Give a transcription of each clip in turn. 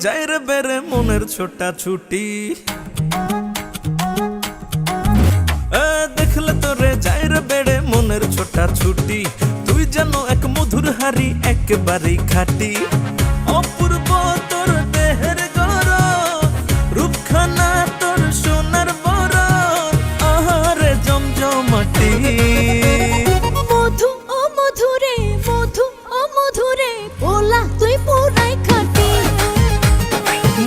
যায় রে বেড়ে মনের ছোটা ছুটি। দেখলে তোরে যায় রে বেড়ে মনের ছোটা ছুটি। তুই যেন এক মধুর হারি একেবারেই খাটি। অপূর্ব তোর দেহের গড়ন, রূপখানা তোর সোনার বরণ, আহারে জমজমাটি। মধু ও মধুরে, মধু ও মধুরে, পোলা তুই পুরাই খাটি।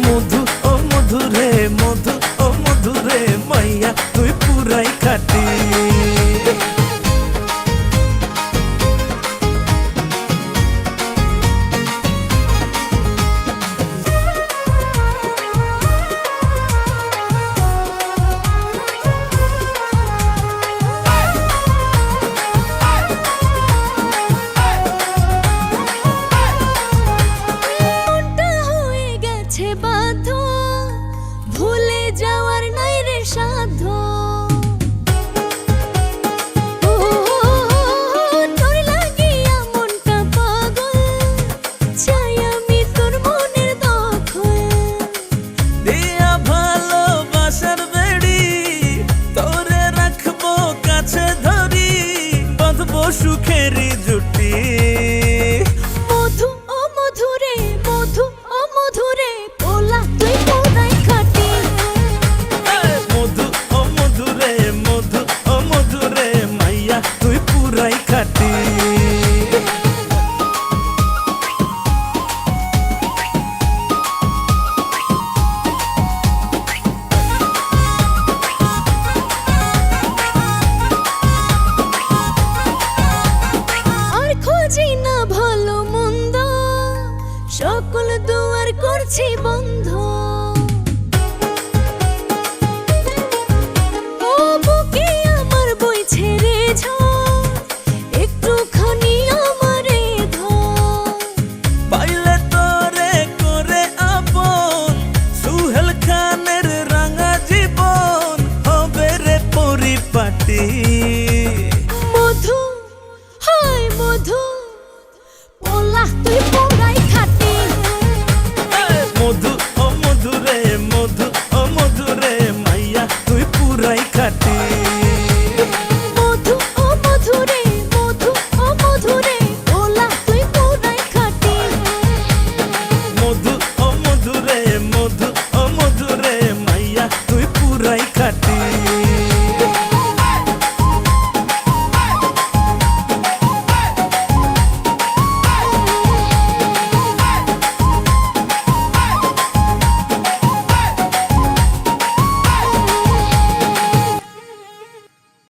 মধু ও মধুরে, মধু ও মধুরে, মাইয়া তুই পুরাই খাটি। মনটা হয়ে গেছে বাধ্য, ভুলে যাওয়ার নাই রে সাধ্য। তোর লাগিয়া মনটা পাগল, চাই আমি তোর মনের দখল। দিয়া ভালোবাসার বেড়ি, তোরে রাখবো কাছে ধরি, বাঁধবো সুখেরই জুটি। মধু ও মধুরে, মধু ও মধুরে, পোলা তুই পুরাই খাটি। মধু ও মধুরে, মধু ও মধুরে, মাইয়া তুই পুরাই খাটি। আর খুঁজি না ভালো মন্দ, সকল দুয়ার করছি বন্ধ। ও বুকে আমার বইছে রে ঝড়, একটুখানি আমারে ধর। পাইলে তোরে করে আপন, সুহেল খানের রাঙা জীবন হবে রে পরিপাটি।